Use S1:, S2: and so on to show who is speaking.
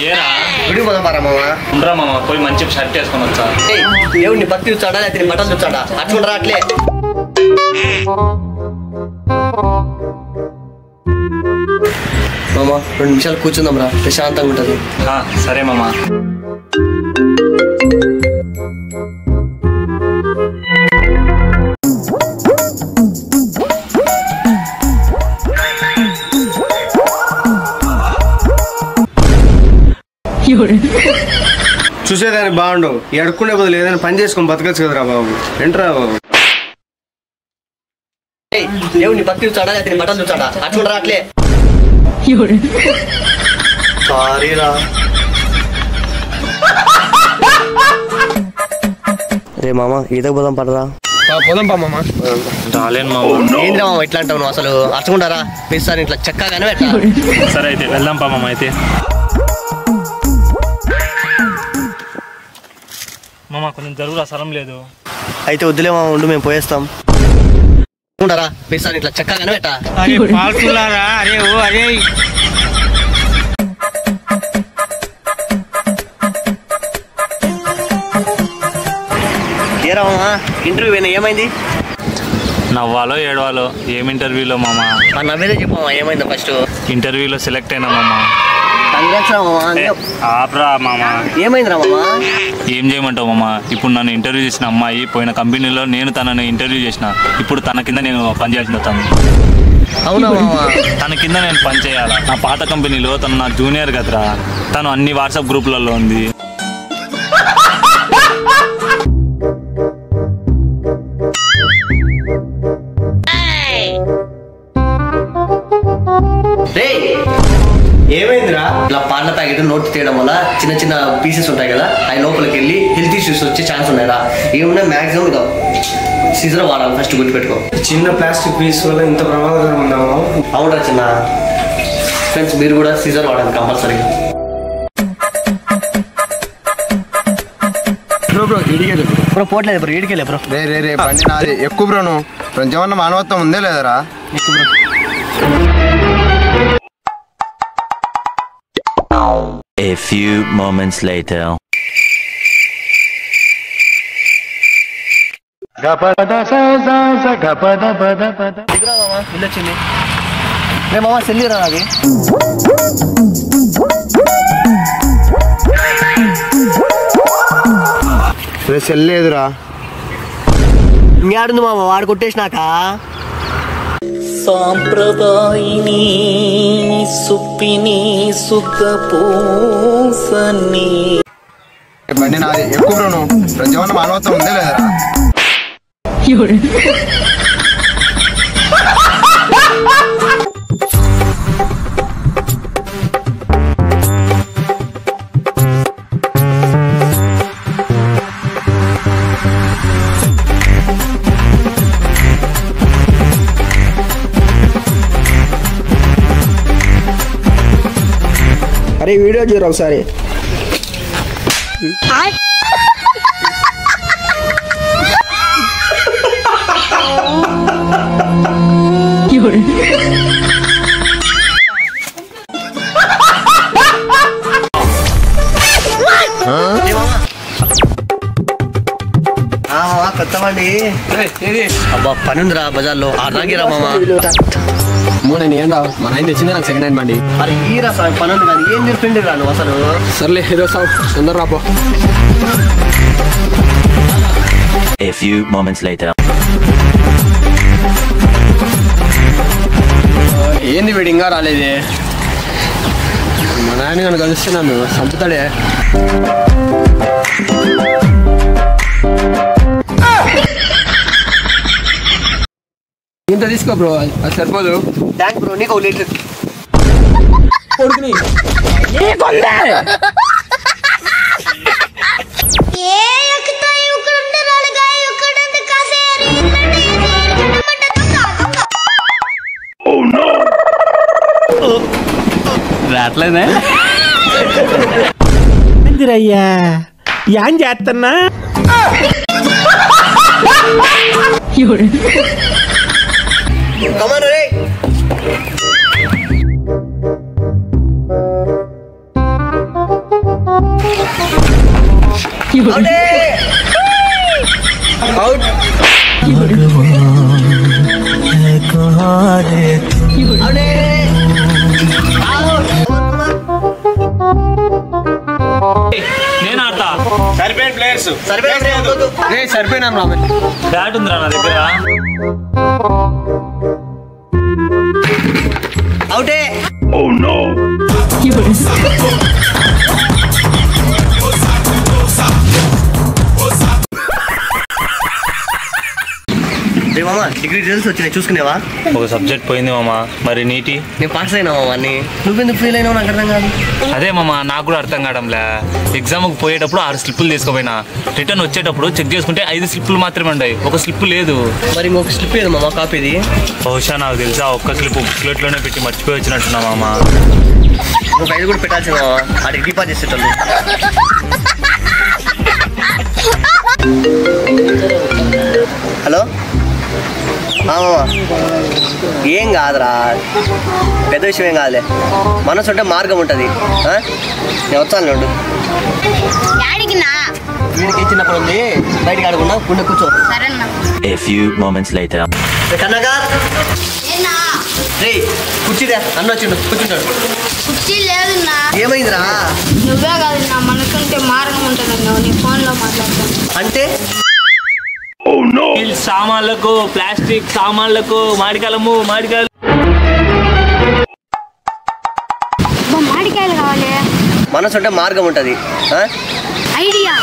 S1: ఏరా
S2: గుడి పోదాం పారా మామ.
S1: ఉండరా మామ, పోయి మంచి షర్ట్ వేసుకొని వచ్చా.
S2: దేవుడిని భక్తి చూచాడా లేకపోతే బట్టలు చూచాడా అట్లుండరా అట్లే. మామ 2 నిమిషాలు కూర్చుందాం రా, ప్రశాంతంగా ఉంటది.
S1: సరే మామ.
S3: చూసేదాన్ని బాగుండు, ఎడుక్కునే బదులు ఏదైనా పని చేసుకొని బతకచ్చు కదరా బాబు. ఏంట్రా బాబు,
S2: దేవుడిని భక్తి చూచాడా లేకపోతే బట్టలు చూచాడా అట్లుండరా అట్లే. సారీరా. రే మామ ఈతకు పోదాం పడరా.
S3: పోదాం పా మామ.
S1: రాలేను మామ.
S2: ఏంద్రా మామ ఇట్లా అంటావు నువ్వు, అసలు అర్చుకుంటారా పిస్తాను ఇట్లా చక్కగానే పెట్టా.
S1: సరే అయితే వెళ్దాం పా మామ. అయితే మామ కొంచెం జరుగురా, స్థలం లేదు.
S2: అయితే వద్దులే మామ, ఉండు మేము పోయేస్తాం. ఉంటారా పిస్తాను ఇట్లా చక్కగానే పెట్టా. ఏరా మామ ఇంటర్వ్యూ ఏమైంది?
S1: నవ్వాలో ఏడవాలో, ఏం ఇంటర్వ్యూలో మామ?
S2: నవ్వేదే చెప్పు మామ, ఏమైందో ఫస్ట్.
S1: ఇంటర్వ్యూలో సెలెక్ట్ అయినా మామ. ఆప్రా మామ.
S2: ఏమైందిరా మామ?
S1: ఏం చేయమంటావు మామ, ఇప్పుడు నన్ను ఇంటర్వ్యూ చేసిన అమ్మాయి పోయిన కంపెనీలో నేను తనని ఇంటర్వ్యూ చేసిన. ఇప్పుడు తన కింద నేను పని చేయాల్సి వస్తాను.
S2: అవునా మామ?
S1: తన కింద నేను పని చేయాలా? నా పాత కంపెనీలో తను నా జూనియర్ కదరా. తను అన్ని వాట్సాప్ గ్రూపులలో ఉంది.
S3: ఏమైందిరా?
S2: ఇలా పాల ప్యాకెట్ నోట్ తీయడం వల్ల చిన్న చిన్న పీసెస్ ఉంటాయి కదా, అవి లోపలికి వెళ్ళి హెల్త్ ఇష్యూస్ వచ్చే ఛాన్స్ ఉన్నాయిరా. ఏమున్నా మాక్సిమం ఇక సీజర్ వాడాలి, ఫస్ట్ గుర్తుపెట్టుకో.
S3: చిన్న ప్లాస్టిక్ పీస్ వల్ల ఇంత ప్రమాదకరం ఉందామా?
S2: అవునరా చిన్న ఫ్రెండ్స్, మీరు కూడా సీజర్ వాడాలి కంపల్సరీ. బ్రో పోట్లేదు బ్రో, ఈడికెళ్ళే బ్రో.
S3: రే బండి నాది, ఎక్కువ బ్రో. నువ్వు కొంచెం ఏమన్నా మానవత్వం ఉందే లేదరా? ఎక్కువ bro.
S4: A few moments later.
S2: వెళ్ళొచ్చింది రే మామ, సెల్లిరా అది.
S3: సెల్లేదురా.
S2: ఇంకేడుంది మామ, వాడు కొట్టేసినాక.
S5: సాంప్రదాయిని సుప్పిని సుఖ పూసని.
S3: బండి నాది, ఎక్కువ బ్రో. నువ్వు కొంచెం ఏమన్నా మానవత్వం ఉందే లేదరా?
S6: అరే వీడియో చూడరా ఒకసారి.
S2: కొత్తమండి. అబ్బా పని ఉందిరా బజార్లో, ఆగిరా మామ.
S6: నేను రావు, మన ఆయన తెచ్చింది నాకు సెకండ్ హ్యాండ్ బండి.
S2: అరే ఈరా పని ఉంది కానీ ఏం మీరు ఫ్రెండ్ రా నువ్వు అసలు.
S6: సర్లే ఏదో సాగు తొందర రాపో.
S4: A few moments later.
S6: ఏంది వీడు ఇంకా రాలేదే? మా నాయన కనుక కలిస్తే నన్ను చంపుతాడే. ఇంత తీసుకో బ్రో, అది సరిపోదు.
S2: థ్యాంక్ బ్రో, నీకు లీటర్.
S1: రాట్లేదే
S7: అయ్యా ఏం చేస్తున్నా?
S1: నేను ఆడతా.
S3: సరిపోయిన ప్లేయర్స్
S6: సరిపోయినా
S1: బ్యాట్ ఉందిరా నా దగ్గర.
S2: అవుటే. మామ డిగ్రీ రిజల్ట్స్ వచ్చినాయి చూసుకునేవా?
S1: ఒక సబ్జెక్ట్ పోయింది మామ. మరి నీటి?
S2: నేను పాస్ అయినా మామ అన్ని. నువ్వెందుకు ఫెయిల్ అయినావు నాకు అర్థం కాదు.
S1: అదే మామ నాకు కూడా అర్థం కావడంలే. ఎగ్జామ్కి పోయేటప్పుడు 6 స్లిప్పులు తీసుకుపోయినా, రిటర్న్ వచ్చేటప్పుడు చెక్ చేసుకుంటే 5 స్లిప్పులు మాత్రమే ఉన్నాయి, ఒక స్లిప్ లేదు.
S2: మరి ఇంకొక స్లిప్ ఏది మామ కాపీది?
S1: బహుశా నాకు తెలుసా ఒక్క స్లిప్ బుక్లెట్లోనే పెట్టి మర్చిపోయి వచ్చినట్టున్నా మామ.
S2: నువ్వు 5 కూడా పెట్టాల్సింది మామ, ఆడికి డిపాజిట్ చేసేటోళ్ళు. హలో మామ, ఏం కాదురా, పెద్ద విషయం ఏం కాదులే. మనసు ఉంటే మార్గం ఉంటుంది. నేను వచ్చాను నుండు. వీడికి చిన్నప్పుడు ఉంది, బయటకు ఆడకుండా కుండ కూర్చో.
S4: A few moments later.
S2: కన్నగా రే కూర్చిదే, అన్న వచ్చిండు కూర్చుంటాడు.
S8: కుర్చీ లేదున్నా.
S2: ఏమైందిరా?
S8: నువ్వే కాదున్నా, మనకుంటే మార్గం ఉంటుందన్నా. నీ ఫోన్లో మాట్లాడతాను
S2: అంటే
S1: సామాన్లకు, ప్లాస్టిక్ సామాన్లకు మామిడికాయలు.
S8: మామిడికాయలు కావాలి.
S2: మనసు ఉంటే మార్గం ఉంటుంది.
S8: ఐడియా